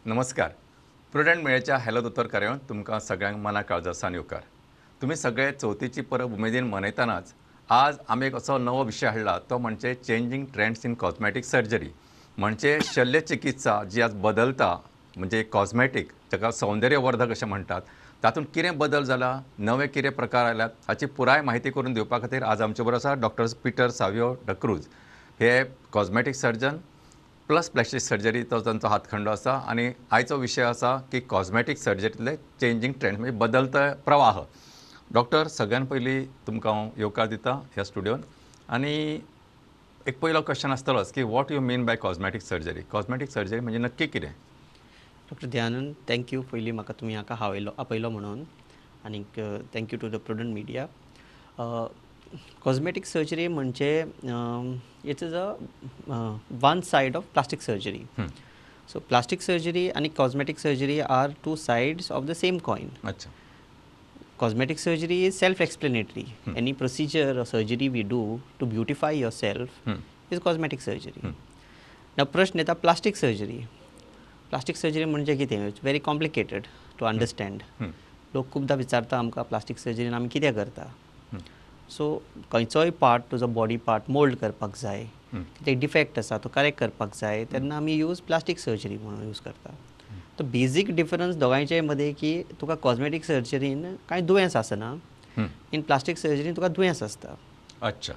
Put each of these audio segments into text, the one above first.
नमस्कार. Prudent मेळेच्या hello दोतोर कार्यावळीत तुमकां सगळ्यांक मना काळजासान येवकार. तुम्ही सगळे चवथीची परब उमेदीन मनयतानाच आज आमी एक असो नवो विशय हाडला, तो म्हणजे changing trends in cosmetic surgery. म्हणजे शल्य चिकित्सा जी आज बदलता, म्हणजे कॉस्मेटीक ताका सौंदर्यवर्धक अशें म्हणटात, तातूंत कितें बदल जाला, नवे कितें प्रकार आयल्यात हाची पुराय माहिती करून दिवपा खातीर आज आमचे बरोबर आसा डॉक्टर पीटर सावियो डक्रूज. हे cosmetic surgeon plus plastic surgery तो तांचो हातखंडो आसा आनी आयचो विशय आसा की कॉस्मेटीक सर्जरींतले चेंजींग ट्रेंड म्हणजे बदलता प्रवाह. डॉक्टर, सगळ्यान पयलीं तुमकां हांव येवकार दिता ह्या स्टुडियोन. आनी एक पयलो क्वेश्चन आसतलोच की what you mean by cosmetic surgery. Cosmetic surgery म्हणजे नक्की कितें? डॉक्टर दयानंद, थँक्यू पयलीं म्हाका तुमी हाका आपयलो म्हणून. आनीक thank you to the prudent media. Cosmetic surgery म्हणजे it's is a one side of plastic surgery. So plastic surgery आनी cosmetic surgery are two sides of the same coin. अच्छा. Cosmetic surgery is self-explanatory. Any procedure or surgery we do to beautify yourself is cosmetic surgery. Now, प्रश्न येता plastic surgery. Plastic surgery म्हणजे कितें? It's very complicated to understand. लोक खूबदा विचारता आमकां plastic सर्जरीन आमी कितें करता. सो खंयचोय पार्ट तुजो बॉडी पार्ट मोल्ड करपाक जाय, कितें डिफेक्ट आसा तो करेक्ट करपाक जाय, तेन्ना आमी यूज प्लास्टीक सर्जरी म्हणून यूज करता. तो बेजीक डिफरन्स दोगांयचे मदें की तुका कॉस्मेटीक सर्जरीन कांय दुयेंस आसना, इन प्लास्टीक सर्जरीन तुका दुयेंस आसता. अच्छा.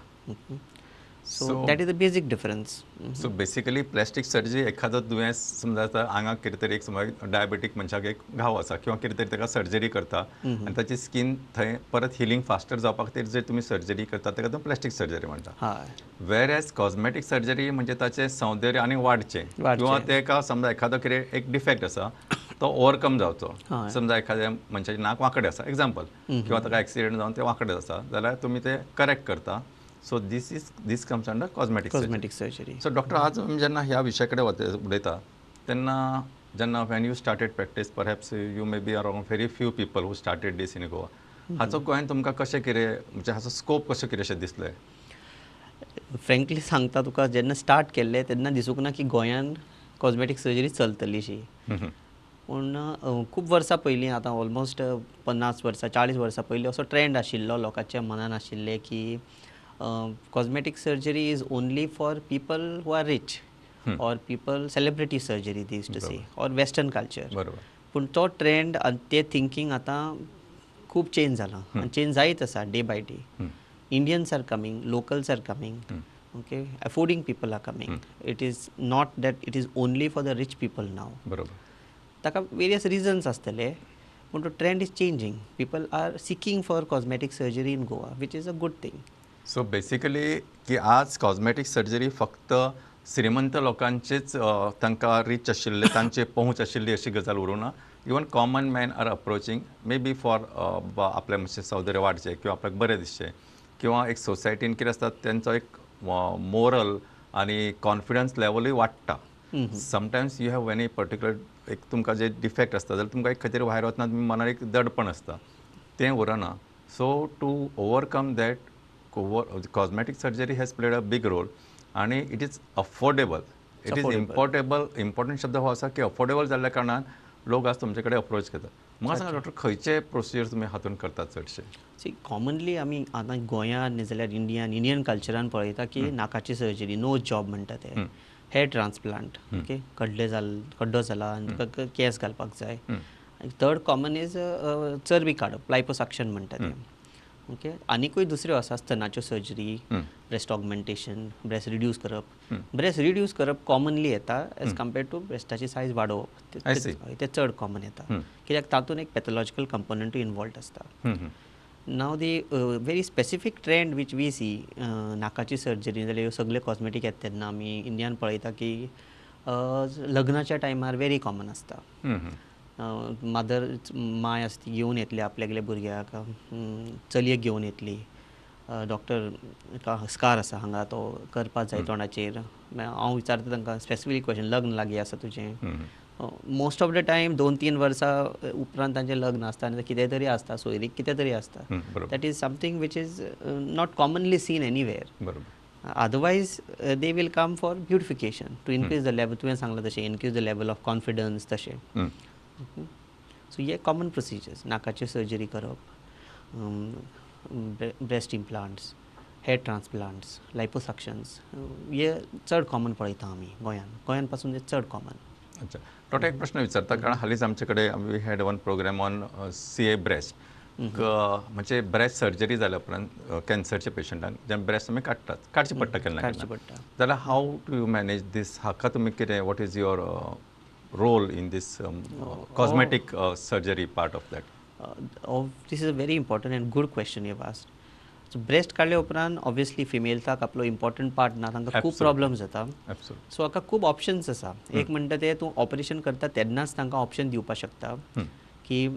So that is the basic difference. So basically plastic surgery एखादो दुयेंस समजा आतां आंगाक कितें तरी एक समज डायबेटीक मनशाक एक घाव आसा किंवा कितें तरी ताका सर्जरी करता आनी ताची स्कीन थंय परत हिलींग फास्टर जावपा खातीर जे तुमी सर्जरी करता ताका तुमी प्लास्टीक सर्जरी म्हणटा. हय. वेर एज कॉस्मेटीक सर्जरी म्हणजे ताचें सौंदर्य आनी वाडचें किंवा ताका समजा एखादो कितें एक डिफेक्ट आसा तो ओवरकम जावचो. समजा एखाद्या मनशाचें नाक वांकडें आसा एग्जांपल, किंवा ताका एक्सिडेंट जावन तें वांकडें आसा जाल्यार तुमी तें करेक्ट करता. So this comes under cosmetic surgery. So doctor, आज आमी जेन्ना ह्या विशया कडेन उलयता तेन्ना जेन्ना when you started practice, perhaps you may be around very few people who started this in Goa. हाचो गोंयान तुमकां कशें कितें म्हणजे हाचो स्कोप कशें कितें अशें दिसलें? फ्रँकली सांगता तुका, जेन्ना स्टार्ट केल्लें तेन्ना दिसूंक ना की गोंयान कॉस्मेटीक सर्जरी चलतली शी. पूण खूब वर्सां पयलीं, आतां ऑलमोस्ट 50 वर्सां 40 वर्सां पयलीं असो ट्रेंड आशिल्लो लोकांच्या मनान आशिल्लें की cosmetic surgery is only for people who are rich or people celebrity surgery these to say or western culture. बरोबर. पूण तो ट्रेंड आनी तें थिंकींग आतां खूब चेंज जालां आनी चेंज जायत आसा day by day. Indians are coming, locals are coming, okay, affording people are coming. It is not that it is only for the rich people now. बरोबर. ताका वेरियस रिजन्स आसतले, पूण तो trend is changing. People are seeking for cosmetic surgery in Goa, which is a good thing. So basically की आज cosmetic surgery फक्त श्रीमंत लोकांचेच तांकां रीच आशिल्ले, तांचे पहुंच आशिल्ली अशी गजाल उरूना. Even common man are approaching may be for आपल्या मातशें सौंदर्य वाडचें किंवा आपल्याक बरें दिसचें, किंवा एक सोसायटीन कितें आसता तेंचो एक मोरल आनी कॉन्फिडन्स लेवलूय वाडटा. Sometimes you have any particular एक तुमकां जे डिफेक्ट आसता जाल्यार तुमकां एक खंय भायर वतना मनान एक दडपण आसता, तें उरना. So to overcome that, cosmetic surgery has played a big role and it is affordable. It is important शब्द हो आसा की अफोर्डेबल जाल्ल्या कारणान लोक आज तुमचे कडेन अप्रोच करतात. म्हाका सांगा डॉक्टर, खंयचे प्रोसिजर तुमी हातून करतात चडशे? सी, कॉमनली आमी आतां गोंयांत न्ही जाल्यार इंडियन कल्चरान पळयता की नाकाची सर्जरी, नोज जॉब म्हणटा ते, हेअर ट्रान्सप्लांट, ओके, कड्डो जाला आनी तुका केस घालपाक जाय. थर्ड कॉमन इज चरबी काडप, लायपोसक्शन म्हणटा ते, ओके. आनीकूय दुसऱ्यो आसा, स्तनाच्यो surgery, breast augmentation, breast reduce करप. ब्रेस्ट रिड्यूस करप कॉमनली येता एज कम्पेर्ड टू ब्रेस्टाची सायज वाडोवप. ते चड कॉमन येता, कित्याक तातूंत एक पॅथॉलॉजिकल कंपोनंटूय इनवॉल्ड आसता. Now the very specific trend which we see नाकाची सर्जरी जाल्यार ह्यो सगळे कॉस्मेटीक येता तेन्ना आमी इंडियान पळयता की लग्नाच्या टायमार व्हेरी कॉमन आसता. मादर, माय आसा ती घेवन येतली आपल्यागेल्या भुरग्याक, चलयेक घेवन येतली. डॉक्टर स्कार आसा हांगा, तो करपाक जाय तोंडाचेर. हांव विचारता तांकां स्पेसिफीक क्वेश्चन, लग्न लागीं आसा तुजें? मोस्ट ऑफ द टायम 2-3 वर्सां उपरांत तांचें लग्न आसता आनी कितें तरी आसता, सोयरीक कितें तरी आसता. That is something which is not commonly seen anywhere. Otherwise they will come for beautification to increase the level, तुवें सांगलां तशें increase the level of confidence तशें. सो हे कॉमन प्रोसिजर्स, नाकाची सर्जरी करप, breast implants, head transplants, liposuctions, हे चड common पळयता आमी गोंयान पासून हे चड कॉमन. अच्छा, डॉक्टर एक प्रश्न विचारता, कारण हालींच आमचे कडेन we had one program on CA breast. म्हणजे ब्रेस्ट सर्जरी जाल्या उपरांत कॅन्सरच्या पेशंटांक जेन्ना ब्रेस्ट आमी काडची पडटा केन्ना जाल्यार how to you manage this, हाका तुमी कितें, what is your role in this cosmetic surgery part of that? This is a very important and good question you've asked. So breast काडल्या उपरांत ऑब्वियसली फिमेल्साक आपलो इम्पॉर्टंट पार्ट ना, तांकां खूब problem जाता. सो हाका खूब ऑप्शन्स आसा. एक म्हणटा ते तूं ऑपरेशन करता तेन्नाच तांकां ऑप्शन दिवपाक शकता की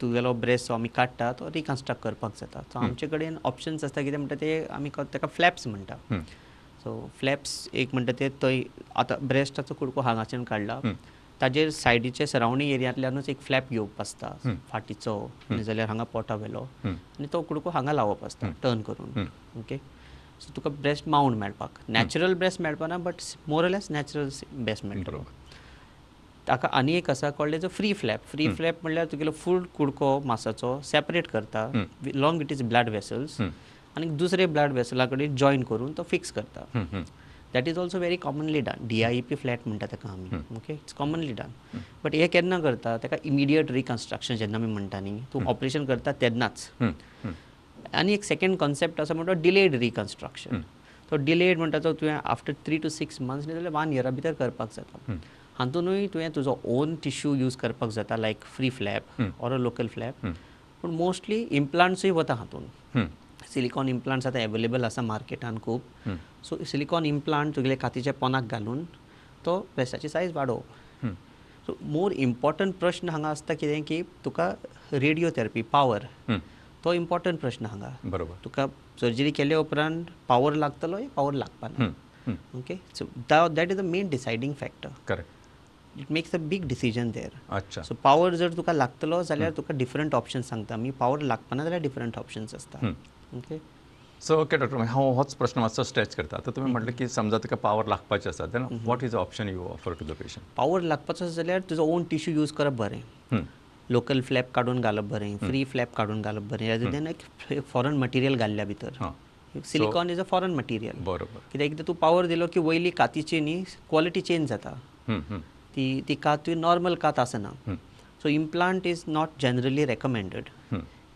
तुगेलो ब्रेस्ट जो आमी काडटा तो रिकन्स्ट्रक्ट करपाक जाता. सो आमचे कडेन ऑप्शन्स आसता, कितें म्हणटा ते आमी ताका फ्लॅप्स म्हणटा. सो फ्लॅप्स एक म्हणटा ते थंय आतां ब्रेस्टाचो कुडको हांगाच्यान काडला, ताजेर सायडीचे सरावंडींग एरियांतल्यानूच एक फ्लॅप घेवप आसता फाटीचो, जाल्यार हांगा पोटा वेलो, आनी तो कुडको हांगा लावप आसता टर्न करून. ओके, सो तुका ब्रेस्ट माउंट मेळपाक, नॅचरल ब्रेस्ट मेळपाना, but more or less natural breast मेळटलो. ताका आनी एक आसा called as a free flap. Free flap म्हणल्यार तुगेलो फूल कुडको मांसाचो सेपरेट करता long with its blood vessels, आनी दुसरे ब्लड वेसला कडेन जॉयन करून तो फिक्स करता. That is also very commonly done. DIP flat म्हणटा ताका आमी. Okay, it's commonly done. But हे केन्ना करता, ताका इमिडियट रिकन्स्ट्रक्शन जेन्ना आमी म्हणटा न्ही, तूं ऑपरेशन करता तेन्नाच. आनी एक सेकंड कॉन्सेप्ट आसा म्हणटा डिलेड रिकन्स्ट्रक्शन. तो डिलेड म्हणटा तो तुवें आफ्टर 3 to 6 months न्ही जाल्यार 1 year भितर करपाक जाता. हातूनूय तुवें तुजो ओन टिश्यू यूज करपाक जाता, like free flap or a local flap. पूण मोस्टली इम्प्लांट्सूय वता हातून. सिलिकॉन इम्प्लांट्स आतां एवेलेबल आसा मार्केटान खूब. सो सिलिकॉन इम्प्लांट तुगेले कातीच्या पोनाक घालून तो ब्रेस्टाची सायज वाडोवप. सो मोर इम्पॉर्टंट प्रश्न हांगा आसता कितें की तुका रेडियोथेरपी पावर, तो इम्पॉर्टंट प्रश्न हांगा. बरोबर. तुका सर्जरी केल्या उपरांत पावर लागतलो या पावर लागपाना. Okay, so that is the main deciding factor. Correct. It makes a big decision there. अच्छा. सो पावर जर तुका लागतलो जाल्यार तुका डिफरंट ऑप्शन्स सांगता आमी. पावर लागपाना जाल्यार डिफरंट ऑप्शन्स आसता. ओके, सो ओके डॉक्टर, हांव होच प्रश्न मातसो स्ट्रेच करता. आतां तुमी म्हटलें की समजा तुका पावर लागपाचें आसा, then what is the option you offer to the patient? Power लागपाचो जाल्यार तुजो ओन टिश्यू यूज करप बरें. लोकल फ्लॅप काडून घालप बरें, फ्री फ्लॅप काडून घालप बरें, रेदर दॅन एक फॉरेन मटिरियल घाल्ल्या भितर. Silicon is a foreign material. बरोबर. कित्याक एकदां तूं पावर दिलो की वयली कातीची न्ही क्वॉलिटी चेंज जाता. ती कात नॉर्मल कात आसना. So implant is not generally recommended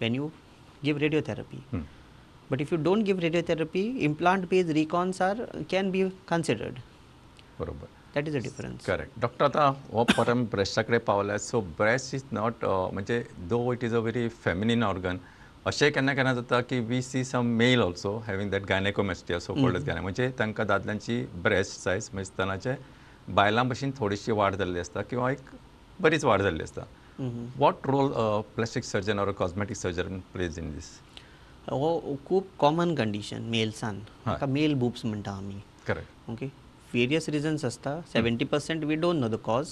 when you give radiotherapy. But if you don't give radiotherapy, implant-based recons can be considered. बरोबर. That is the difference. Correct. Doctor, आतां हो परम ब्रेस्टा कडेन पावल्या. सो ब्रेस्ट इज नॉट म्हणजे though it is a very feminine organ. अशें केन्ना केन्ना जाता की we see some male also having that gynecomastia, so called gyne, म्हणजे तांकां दादल्यांची ब्रेस्ट सायज म्हणजे स्तनाचे बायलां भशेन थोडीशी वाड जाल्ली आसता किंवा एक बरीच वाड जाल्ली आसता. What role plastic surgeon or cosmetic surgeon plays in this? हो खूब कॉमन कंडिशन मेल्सान, ताका मेल बुब्स म्हणटा आमी. करेक्ट. ओके, वेरियस रिजन्स आसता. 70% we don't know the cause.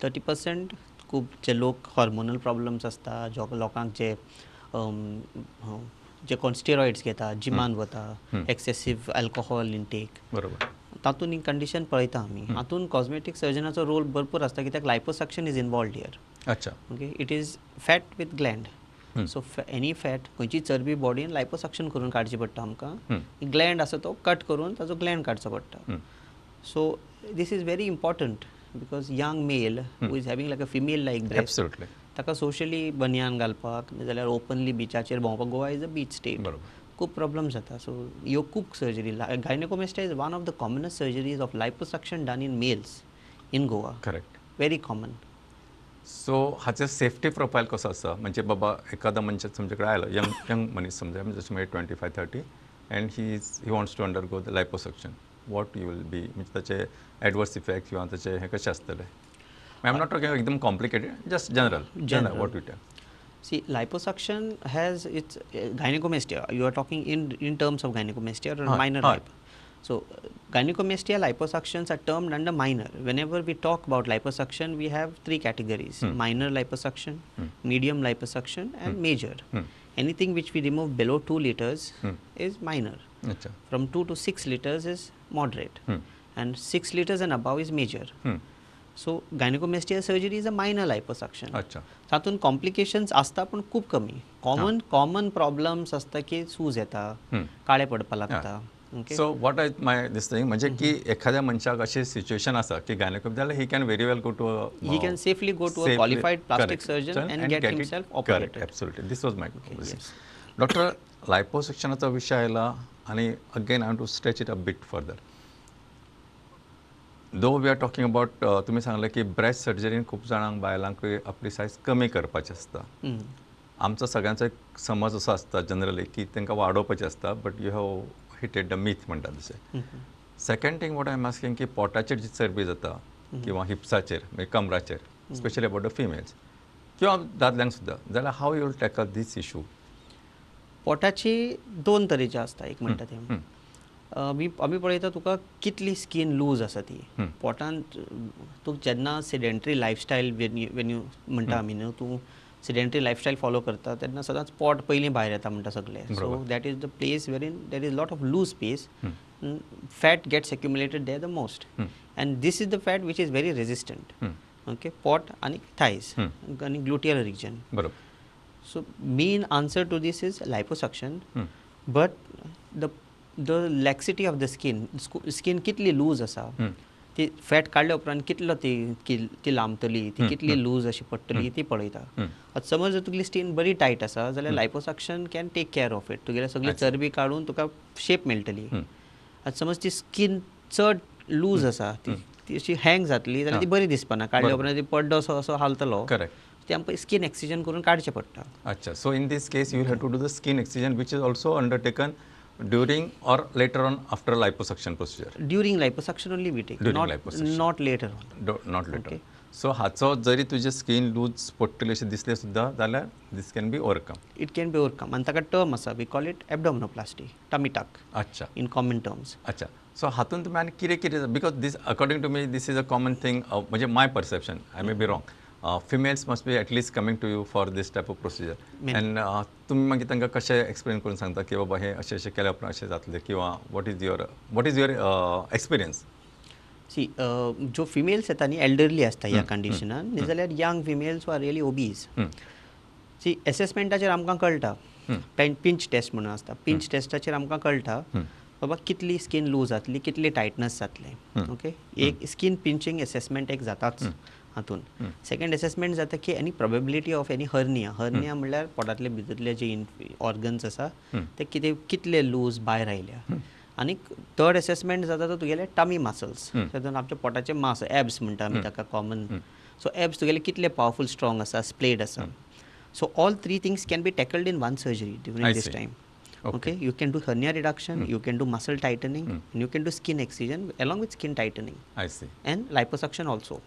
30% खूब जे लोक हॉर्मोनल प्रॉब्लम्स आसता, लोकांक जे कोण स्टेरॉइड्स घेता, जिमान वता, एक्सेसीव अल्कोहॉल इनटेक, बरोबर, तातूंत ही कंडिशन पळयता आमी. हातूंत कॉस्मेटीक सर्जनाचो रोल भरपूर आसता, कित्याक लायपोसक्शन इज इनवॉल्वड हियर. अच्छा. Okay, it is fat with Gland. So any fat, खंयची चरबी बॉडीन लायपोसक्शन करून काडची पडटा आमकां. ग्लँड आसा तो कट करून ताजो ग्लँड काडचो पडटा. So this is very important because young male who is having like a female like breast, absolutely, ताका सोशली बनियान घालपाक जाल्यार ओपनली बिचाचेर भोंवपाक, Goa is a beach state, खूब प्रॉब्लम जाता. सो ह्यो खूब surgery, gynecomastia is one of the commonest surgeries of liposuction done in males in Goa. Correct. Very common. So हाचो सेफ्टी प्रोफायल कसो आसा? म्हणजे बाबा एखादा मनश तुमचे कडेन आयलो, यंग मनीस समजा, जशें म्हणजे 25-30, and he wants to undergo the liposuction, what you will be, म्हणजे ताचे एडवर्स इफेक्ट किंवा ताचे हे कशें आसतले? आय एम नॉट टॉकिंग एकदम complicated, just general what you tell. See, liposuction has its gynecomastia. You are talking in terms of gynecomastia or minor lipo. So, gynecomastia liposuctions are termed under minor. Whenever we talk about liposuction, we have three categories: minor liposuction, medium liposuction, and major. Anything which we remove below 2 liters is minor. अच्छा. From 2 to 6 liters is moderate and 6 liters and above is major. So gynecomastia surgery is a minor liposuction. अच्छा. तातूंत complications आसता पूण खूब कमी. Common problems आसता की सूज येता, काळे पडपा लागता. So what I my this thing म्हणजे की एखाद्या मनशाक अशी सिच्युएशन आसा की गायनेकोमेस्टिया जाल्यार he can very well go to He can safely go to a qualified plastic surgeon and get himself operated. Correct absolutely this was my doctor लायपोसक्शनाचा विषय आयला आणि again I to stretch it a bit further. Though we are talking about तुम्ही सांगले की breast सर्जरीन खूप जाणांक बायलांक आपली सायज कमी करपाची आसता. आमचो सगळ्यांचो एक समज असो आसता जनरली की तांकां वाडोवपाचें आसता but you have hitted the myth म्हणटा तशें. Second thing what I am asking की पोटाचेर जी चरबी जाता किंवा हिप्साचेर म्हणजे कमराचेर स्पेशली अबाउट द फिमेल्स किंवा दादल्यांक सुद्दां जाल्यार how you will tackle this issue. पोटाची दोन तरेची आसता. एक म्हणटा तें आमी पळयता तुका कितली स्कीन लूज आसा ती. पोटांत तूं जेन्ना सेडेंटरी लायफस्टायल वेन यू म्हणटा आमी न्हू, तूं सेडेंटरी लायफस्टायल फॉलो करता तेन्ना सदांच पोट पयलीं भायर येता म्हणटा सगळें. So that is the place where in there is lot of loose space. Fat gets accumulated there the most and this is the fat which is very resistant. Okay, पोट आनी थायज आनी ग्लुटियल रिजन. बरोबर. So main answer to this is liposuction, but the laxity of the skin कितली loose आसा, ती fat काडल्या उपरांत कितलो ती लांबतली, ती कितली लूज अशी पडटली ती पळयता. आतां समज जर तुगेली स्कीन बरी टायट आसा जाल्यार liposuction can take care of it. तुगेली सगळी चरबी काडून तुका शेप मेळटली. आतां समज ती स्कीन चड लूज आसा, ती अशी हँग जातली जाल्यार ती बरी दिसपाना. काडल्या उपरांत ती पड्डो असो हालतलो. करेक्ट. ते आमकां स्कीन एक्सिजन करून काडचें पडटा. अच्छा. So in this case you will have to do the skin excision which is also undertaken during or later on after liposuction procedure. During liposuction only we take, not later on. Not later. So हाचो जरी तुजे skin loose पडटली अशें दिसलें सुद्दां जाल्यार this can be overcome. It can be overcome आनी ताका टर्म आसा, we call it abdominoplasty, tummy tuck. अच्छा. In common terms. अच्छा. सो हातूंत तुमी आनी कितें because this according to me this is a common thing म्हणजे my perception, I may be wrong. Females must be at least coming to you for this type of procedure and तुम्ही मागीर तांकां कशें एक्सप्लेन करून सांगता की बाबा हें अशें अशें केल्या उपरांत अशें जातलें किंवा what is your experience. See ज्यो फिमेल्स येता न्ही एल्डरली आसता ह्या कंडिशनान, न्ही जाल्यार young females are really obese. See एसेसमेंटाचेर आमकां कळटा, पिंच टेस्ट म्हणून आसता. पिंच टेस्टाचेर आमकां कळटा बाबा कितली स्कीन लूज जातली, कितली टायटनस जातलें. ओके, एक स्कीन पिंचिंग एसेसमेंट एक जाताच हातून. सेकंड एसेसमेंट जाता की any probability of any hernia. Hernia म्हणल्यार पोटांतले भितरले जे ऑर्गन्स आसा ते कितले लूज भायर आयल्या. आनी थर्ड एसेसमेंट जाता तो तुगेले टमी मसल्स. तातूंत आमचे पोटाचे मास एब्स म्हणटा आमी ताका कॉमन. सो एब्स तुगेले कितले पावरफूल स्ट्रॉंग आसा, स्प्लेड आसा. So all three things can be tackled in one surgery during this time. Okay, you can do hernia reduction, you can do muscle tightening, and you can do skin excision along with skin tightening. I see. And liposuction also.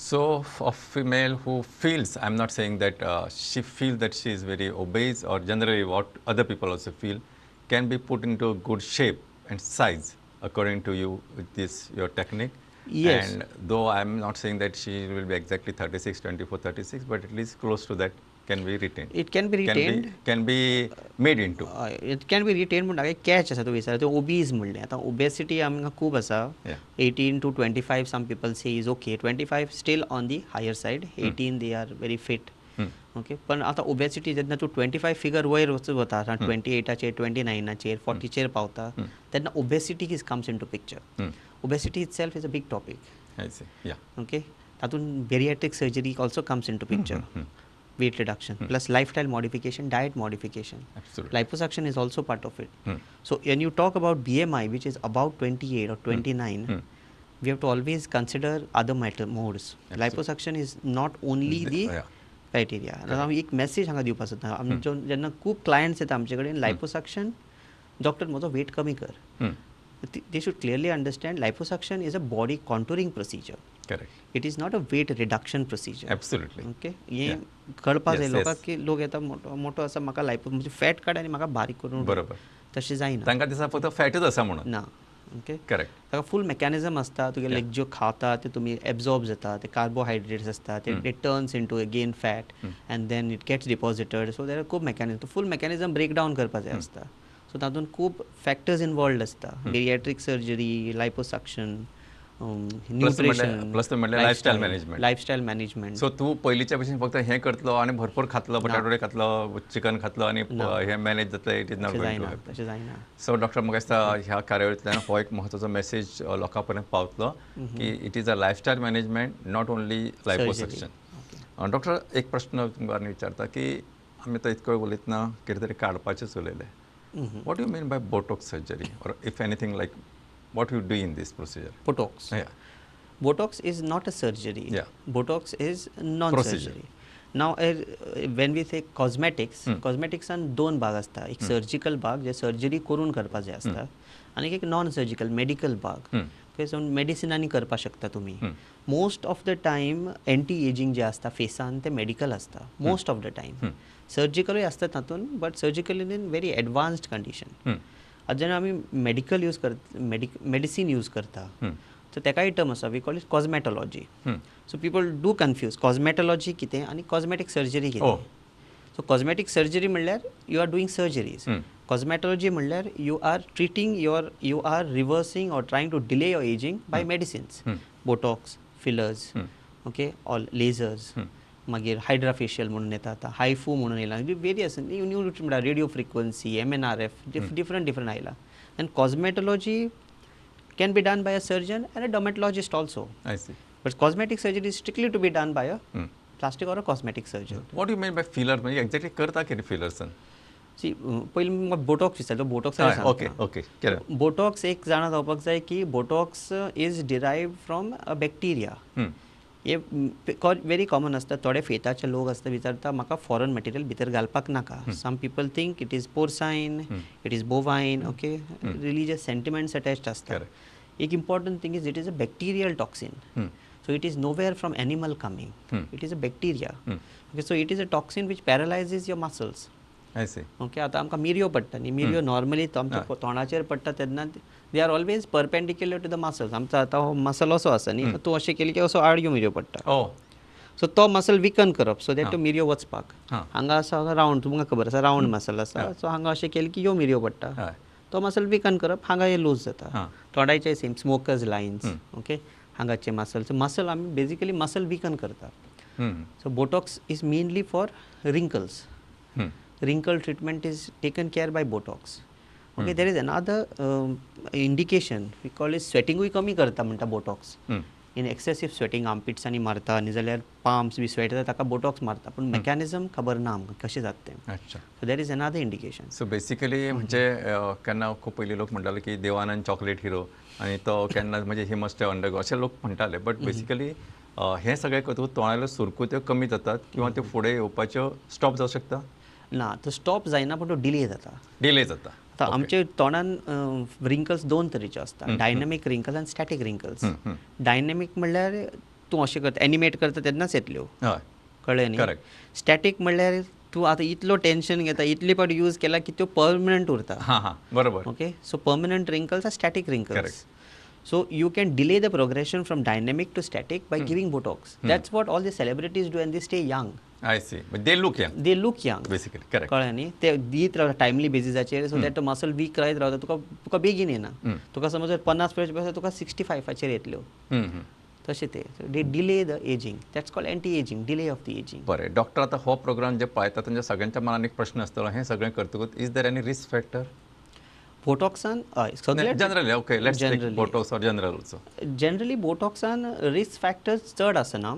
So, a female who feels, I'm not saying that she feels that she is very obese or generally what other people also feel, can be put into a good shape and size according to you with this your technique. Yes. And though I'm not saying that she will be exactly 36, 24, 36, but at least close to that can be retained. It can be retained. Can be made into. It can be retained, but catch आसा तो विचार तो obese म्हणले. आता obesity आमकां खूब आसा. 18 to 25 some people say is okay. 25 still on the higher side. 18 they are very fit. Okay, पण आता ओबेसिटी जेन्ना तूं 25 फिगर वयर वता, 28चेर 29चेर 40चेर पावता, तेन्ना obesity comes into picture. Obesity itself is a big topic. I see. Yeah. Okay, तातूंत bariatric surgery also comes into picture. Weight reduction plus lifestyle modification, diet modification. Absolutely. Liposuction is also part of it. So when you talk about BMI, which is about 28 or 29, we have to always consider other modes. Liposuction is not only the criteria. आता एक message हांगा दिवपाक सोदता. आमचो जेन्ना खूब clients येता आमचे कडेन लायपोसक्शन, डॉक्टर म्हजो वेट कमी कर. They should clearly understand liposuction is a body contouring procedure. Correct. It is not a weight reduction procedure. Absolutely. Okay, हे कळपा जाय लोकांक की लोक येता मोठो आसा म्हाका लायपो म्हणजे फॅट काड आनी म्हाका बारीक करून. बरोबर. तशें जायना. तांकां दिसता फक्त फॅटच आसा म्हणून. ना. Okay, correct. ताका फूल मेकॅनिझम आसता. तुगे लायक ज्यो खाता ते तुमी एब्झॉर्ब जाता, ते कार्बोहायड्रेट्स आसता, ते turns into again fat and then it gets deposited. So there are खूब मेकॅनिझम. फूल मेकॅनिझम ब्रेक डावन करपा जाय आसता. सो तातूंत खूब फॅक्टर्स इनवॉल्ड आसता bariatric surgery liposuction nutrition plus म्हणल्यार lifestyle management. Lifestyle management so तूं पयलींच्या भशेन फक्त हें करतलो आनी भरपूर खातलो बटाटे खातलो चिकन खातलो आनी हें मॅनेज जातलें it is not going to happen. तशें जायना. सो डॉक्टर म्हाका दिसता ह्या कार्यावळींतल्यान हो एक म्हत्वाचो मेसेज लोकां पर्यंत पावतलो की it is a lifestyle management not only लायपोसक्शन. Doctor एक प्रश्न तुमकां विचारता की आमी आतां इतको वेळ उलयतना कितें तरी काडपाचेंच उलयलें. What you mean bye Botox surgery or if anything like what you do in this procedure? Botox. Yeah. Botox is not a surgery. Yeah. Botox is non-surgery. Now, when we say cosmetics, cosmeticsन दोन भाग असता. एक surgical भाग जे surgery करून करपा जाय असता आणि एक नॉन सर्जिकल मेडिकल भाग. सो मेडिसिनांनी करपा शकता तुम्ही. Most of the time anti ageing जे असता फेसान ते मेडिकल असता मोस्ट ऑफ द टायम. सर्जिकलूय असता तातूंत but surgical in very advanced condition. आतां जेन्ना आमी मेडिकल यूज करता मेडिसीन यूज करता सो तेकाय टर्म आसा we call it cosmetology. So people do confuse cosmetology कितें आनी कॉस्मेटीक सर्जरी कितें. सो कॉस्मेटीक सर्जरी म्हणल्यार you R doing surgeries. Cosmetology म्हणल्यार you are treating you are reversing or trying to delay your ageing by medicines. Botox fillers okay all lasers मागीर hydra facial म्हणून येता आतां HIFU म्हणून येयला various new म्हणल्यार radio frequency MNRF different आयला. आनी cosmetology can be done by a surgeon and a dermatologist also. But cosmetic surgery is strictly to be done by a plastic or a cosmetic surgeon. What you mean bye filler म्हणजे exactly करता कितें फिलर्सान? C पयलीं म्हाका Botox विचारलो Botox. Okay Botox एक जाणा जावपाक जाय की botox is derive from a bacteria. हे व्हेरी कॉमन आसता. थोडे फेताचे लोक आसता विचारता म्हाका फॉरेन मटेरियल भितर घालपाक नाका. Some people think it is porcine it is bovine okay religious sentiments attached आसता. एक important thing is it is a bacterial toxin. So it is nowhere from animal coming. It is a bacteria. Okay, so it is a toxin which paralyzes your muscles. I see. Okay, आता आमकां मिरयो पडटा न्ही मिरयो normally आमच्या तोंडाचेर पडटा तेन्ना they are always perpendicular to the muscles. आमचो आतां हो मसल असो आसा न्ही तूं अशें केलें की असो आडयो मिरयो पडटा. सो तो मसल विकन करप सो दॅट तो मिरयो वचपाक. हांगा आसा रावंड तुमकां खबर आसा रावंड मसल आसा. सो हांगा अशें केलें की ह्यो मिरयो पडटा. तो मसल विकन करप हांगा हे लूज जाता. तोंडाचे सेम स्मोकर्स लायन्स ओके हांगाचे मसल आमी बेजिकली मसल विकन करता. So Botox is mainly for wrinkles. wrinkle treatment is taken care by Botox. Okay, there is another indication we call it sweating we कमी करता म्हणटा Botox. In excessive sweating armpits आनी मारता न्ही जाल्यार palms बी sweat जाता ताका Botox मारता पूण मेकॅनिझम खबर ना आमकां कशें जाता तें. अच्छा. So there is another indication. So basically म्हणजे केन्ना खूब पयलीं लोक म्हणटाले की देवानंद चॉकलेट हिरो आनी तो केन्ना म्हणजे ही मस्ट अंडरगो अशे लोक म्हणटाले बट बेसिकली हे सगळे करतकूच तोंडाल्यो सुरकुत्यो कमी जातात किंवा त्यो फुडें येवपाच्यो स्टॉप जावं शकता? ना तो स्टॉप जायना पूण तो डिले जाता. डिले जाता. आतां आमचे तोंडान रिंकल्स दोन तरेचे आसता डायनॅमीक रिंकल्स आनी स्टॅटीक रिंकल्स. डायनॅमीक म्हणल्यार तूं अशें करता एनिमेट करता तेन्नाच येतल्यो कळ्ळें न्ही. स्टॅटीक म्हणल्यार तूं आतां इतलो टेन्शन घेता इतली पावटी यूज केला की त्यो परमनंट उरता. बरोबर. Okay so permanent wrinkles are static wrinkles. So you can delay the progression from dynamic to static by giving Botox. That's what all the celebrities do and they stay young. I see. But they look young. They look young. Basically, correct. कळ्ळें न्ही ते दीत रावता timely बेसिसाचेर so that तो muscle weak रायत रावता तुका बेगीन येना. तुका समज जर 50 वर्स आसा तुका 65 येतल्यो. तशें ते they delay the ageing that's called anti ageing delay of the ageing. बरें डॉक्टर आतां हो प्रोग्राम जे पळयता तांच्या सगळ्यांच्या मनान एक प्रश्न आसतलो हें सगळें करतकूच is there any risk factor? बोटॉक्सान generally okay let's take botox or general also. Generally बोटॉक्सान रिस्क फॅक्टर्स चड आसना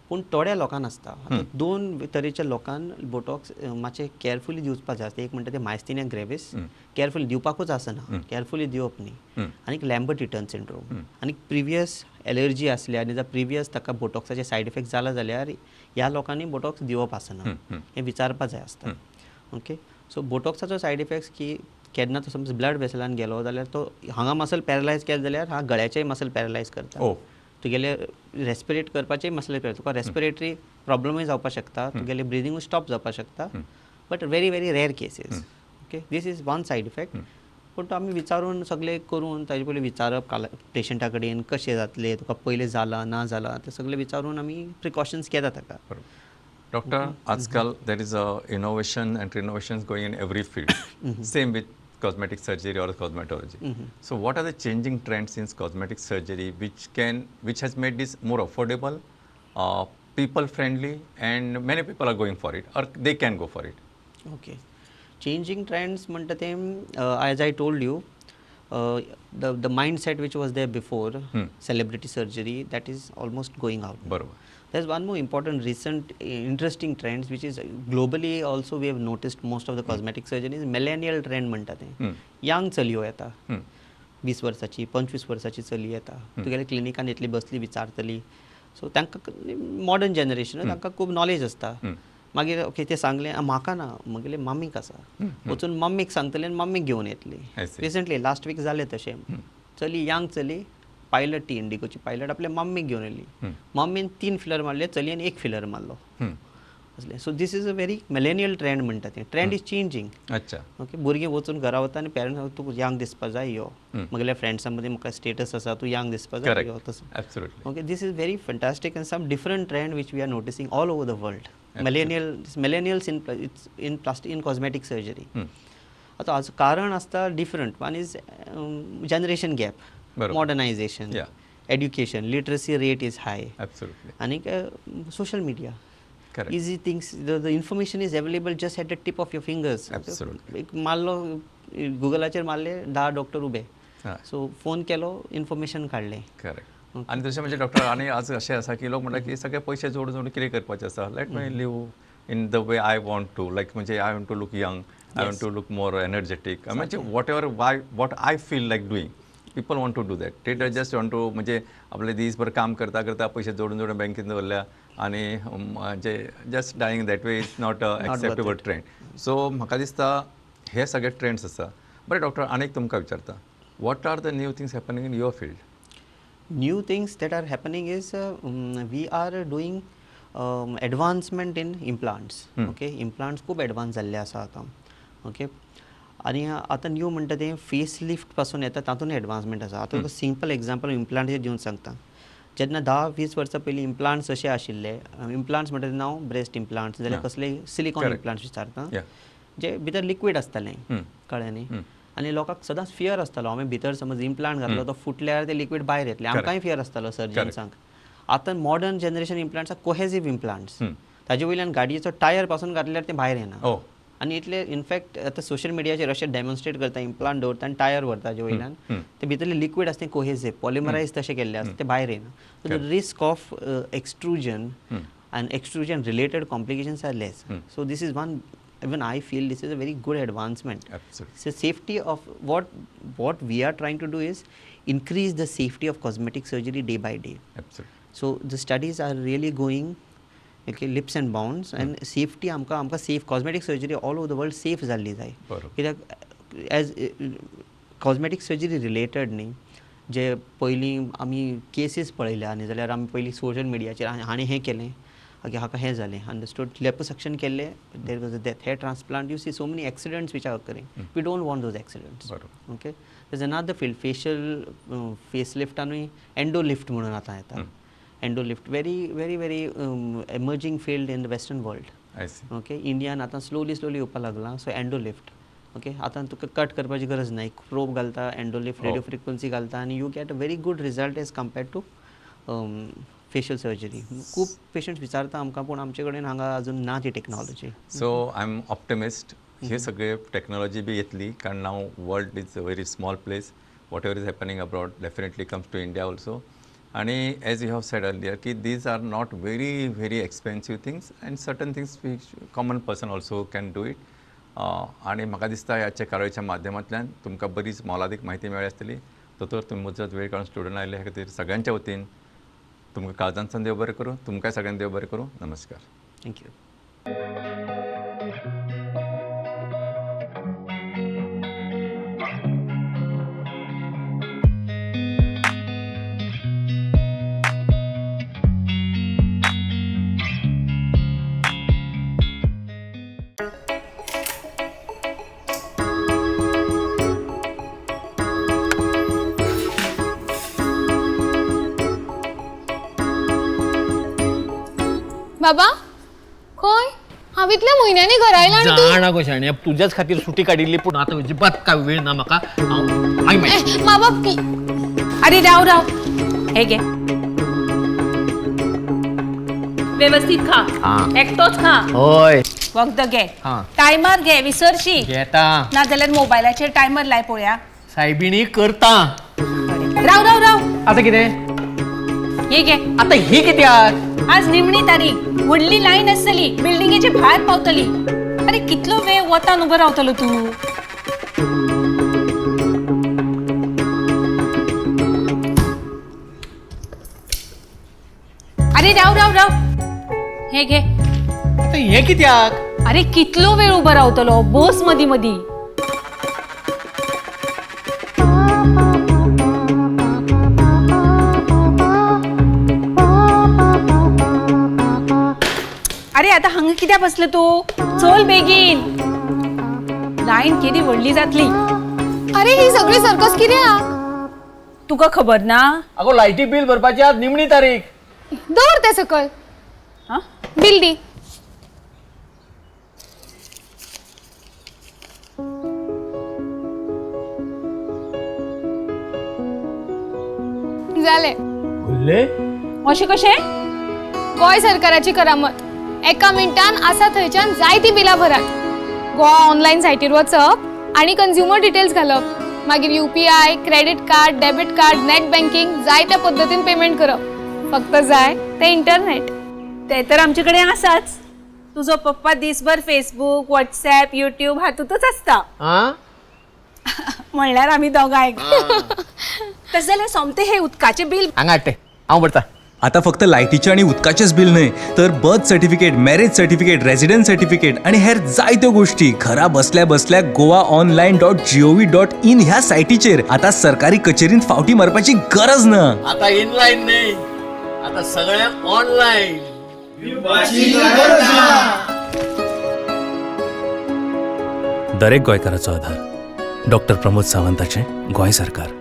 पूण थोड्या लोकांक आसता. दोन तरेच्या लोकांक बोटॉक्स मातशें केअरफुली दिवपाक जाय आसता. एक म्हणटा तें मायस्थेनिया ग्रेविस केअरफुली दिवपाकूच आसना केअरफुली दिवप न्ही. आनीक लॅम्बर्ट रिटर्न सिंड्रोम आनीक प्रिवियस एलर्जी आसल्या आनी जर प्रिवियस ताका बोटॉक्साचे सायड इफेक्ट जाला जाल्यार ह्या लोकांनी बोटॉक्स दिवप आसना हें विचारपाक जाय आसता. ओके सो बोटॉक्साचो सायड इफेक्ट्स की केन्ना तो समज ब्लड वेसलान गेलो जाल्यार तो हांगा मसल पॅरलायज केलो जाल्यार हा गळ्याचेय मसल पॅरलायज करता. तुगेले रेस्पिरेट करपाचेय मसल तुका रेस्पिरेटरी प्रॉब्लमूय जावपाक शकता तुगेले ब्रिदिंगूय स्टॉप जावपाक शकता but very very rare cases. Okay this is one side effect पूण तो आमी विचारून सगळे करून ताजे पयलीं विचारप पेशंटा कडेन कशें जातलें तुका पयलें जाला ना जाला तें सगळें विचारून आमी प्रिकॉशन्स घेता ताका. Doctor, आजकाल there is a innovation and renovations going in every field. Same with cosmetic surgery or cosmetology. So what are the changing trends in cosmetic surgery which has made this more affordable, people friendly, and many people are going for it or they can go for it? Okay changing trends म्हणटा ते as I told you the mindset which was there before celebrity surgery that is almost going out बरोबर. There's one more important recent interesting trends which is globally also we have noticed most of the cosmetic surgery is millennial trend म्हणटा ते young चलयो येता 20 वर्साची 25 वर्साची चली येता तुगेल्या क्लिनिकान येतली बसली विचारतली सो तांकां मॉडर्न जनरेशन तांकां खूब नॉलेज आसता मागीर ओके ते सांगले म्हाका ना म्हगेले मम्मीक आसा वचून मम्मीक सांगतले आनी मम्मीक घेवन येतली I see. Recently last week जालें तशें चली यंग चली पायलट ती इंडिगोची पायलट आपल्या मम्मीक घेवन येयली मम्मीन 3 फिलर मारले चलयेन 1 फिलर मारलो असले so this is a very millennial trend म्हणटा ते ट्रेंड इज चेंजिंग अच्छा. ओके भुरगीं वचून घरा वता आनी पेरंट्स तूं यंग दिसपा जाय यो म्हगेल्या फ्रेंड्सां मदीं म्हाका स्टेटस आसा तूं यंग दिसपा जाय यो Correct. तसो Absolutely. okay this is very fantastic and some different trend which we are noticing all over the world millennials in cosmetic surgery आता हाजो कारण आसता different one is generation gap बरोबर. Modernization Yeah. Education literacy rate is high Absolutely. आनीक social media Correct. easy things the information is available just at the tip of your fingers Absolutely. एक मारलो गुगलाचेर मारले 10 डॉक्टर उबे हां. So phone केलो information काडलें करेक्ट. आणि तशें म्हणजे डॉक्टर आनी आज अशें आसा की लोक म्हणटा की सगळे पयशे जोडून जोडून कितें करपाचें आसा let me live in the way I want to like म्हणजे I want to look young I want to look more energetic म्हणजे whatever what I feel like doing people want to do that ते just want to म्हणजे आपले दिसभर काम करता करता पयशे जोडून जोडून बँकेत दवरल्या आणि म्हणजे just dying that way is not a acceptable trend so म्हाका दिसता हे सगळे ट्रेंड्स आसा बरें डॉक्टर आनीक तुमकां विचारता what are the new things happening in your field new things that are happening is we are doing advancement in implants okay implants खूब advance जाल्ले आसा आतां ओके आनी आतां न्यू म्हणटा तें फेस लिफ्ट पासून येता तातूंत एडवान्समेंट आसा आतां तुका सिंपल एग्जांपल इम्प्लांटाचेर दिवन सांगता जेन्ना 10-20 वर्सां पयलीं इम्प्लांट्स अशे आशिल्ले इम्प्लांट्स म्हणटा तें नांव ब्रेस्ट इम्प्लांट्स जाल्यार कसले सिलिकॉन इम्प्लांट्स विचारता जे भितर लिक्वीड आसतालें कळ्ळें न्ही आनी लोकांक सदांच फियर आसतालो हांवें भितर समज इम्प्लांट घातलो तो फुटल्यार ते लिक्वीड भायर येतले आमकांय फियर आसतालो सर्जन्सांक आतां modern generation implants are cohesive implants ताजे वयल्यान गाडयेचो टायर पासून घातल्यार ते भायर येना आनी इतले इनफॅक्ट आतां सोशल मिडियाचेर अशें डेमॉन्स्ट्रेट करता इम्प्लांट दवरता आनी टायर व्हरता ताजे वयल्यान ते भितरले लिक्वीड आसता तें कोहेजीव पॉलिमरायज तशें केल्ले आसता ते भायर येना so the risk of extrusion and extrusion related complications are less so this is one even I feel this is a very good advancement. Absolutely. So safety of what we are trying to do is increase the safety of cosmetic surgery day by day. Absolutely. So the studies are really going okay leaps and bounds and safety आमकां safe cosmetic surgery all over the world safe जाल्ली जाय कित्याक as cosmetic surgery related न्ही जे पयलीं आमी cases पळयल्या न्ही जाल्यार आमी पयलीं सोशल मिडियाचेर हाणें हें केलें हाका हें जालें अंडरस्टूड लिपोसक्शन केल्लें there was a death hair transplant you see so many accidents which are occurring we don't want those accidents okay there another field facial face लिफ्टानूय एंडो लिफ्ट म्हणून आतां येता endo lift very very very emerging field in the western world okay इंडियान आतां स्लोली येवपाक लागलां so endo lift okay आतां तुका कट करपाची गरज ना एक प्रोब घालता एंडो लिफ्ट रेडियो फ्रिक्वन्सी घालता आनी you get a very good result as compared to facial surgery खूब पेशंट्स विचारता आमकां पूण आमचे कडेन हांगा अजून ना ती technology so I am optimist हे सगळे टेक्नॉलॉजी बी येतली कारण now world is a very small place whatever is happening abroad definitely comes to India also आणि as you have said earlier की these are not very very expensive things and certain things which common person also can do it आणि म्हाका दिसता ह्याच्या कार्यावळीच्या माध्यमांतल्यान तुमकां बरीच मोलादीक म्हायती मेळ्ळी आसतली तर तुम्ही मुजरत वेळ काढून स्टुडंट आयले हे खातीर सगळ्यांच्या वतीन तुमकां काळजांतल्यान देव बरें करूं तुमकांय सगळ्यांक देव बरें करूं नमस्कार थँक्यू बाबा खंय हांव इतल्या म्हयन्यांनी घरा आयला आनी तूं जाणा गो शाण्या तुझ्याच खातीर सुटी काडिल्ली पूण आतां अजिबात काय वेळ ना म्हाका हांव मागीर मा बाप अरे राव हे घे व्यवस्थित खा एकटोच खा होय वखद घे हा. टायमार घे विसरशी घेता ना जाल्यार मोबायलाचेर टायमर लाय पळोवया सायबिणी करता राव आता कितें हे घे आता ही कित्याक आज निमणी तारीख व्हडली लायन आसतली बिल्डिंगेचे भायर पावतली अरे कितलो वेळ वतान उबो रावतलो तूं अरे राव हे घे आता हे कित्याक अरे कितलो वेळ उबो रावतलो बस मदी मदी अरे आता हांगा कित्याक बसलो तू चल बेगीन लायन केदी व्हडली जातली अरे ही सगळी सर्कस कित्याक तुका खबर ना अगो लायटी बिल भरपाची आज निमणी तारीख दवर ते सकल हा? बिल दी जाले बोलले अशें कशें गोंय सरकाराची करामत एका मिनिटान आसा थंयच्यान जायती बिलां भरात गोवा ऑनलायन सायटीर वचप आनी कंज्युमर डिटेल्स घालप मागीर UPI credit card debit card net banking जाय त्या पद्दतीन पेमेंट करप फक्त जाय ते इंटरनेट ते तर आमचे कडेन आसाच तुजो पप्पा दिसभर फेसबुक व्हॉट्सॅप युट्यूब हातूंतच आसता हा म्हणल्यार आमी दोगांय तशें जाल्यार सोमते हे उदकाचे बिल हांगा हाडटे हांव भरता आता फक्त लायटीचे आणि उदकाचेच बिल न्हय तर birth certificate marriage certificate residence certificate आणि हेर जायत्यो गोष्टी घरा बसल्या बसल्या goaonline.gov.in ह्या सायटीचेर आता सरकारी कचेरींत फावटी मारपाची गरज ना. आता इनलाईन नाही आता सगळ्या ऑनलाईन दरेक गोंयकाराचो आधार डॉक्टर प्रमोद सावंताचें गोंय सरकार.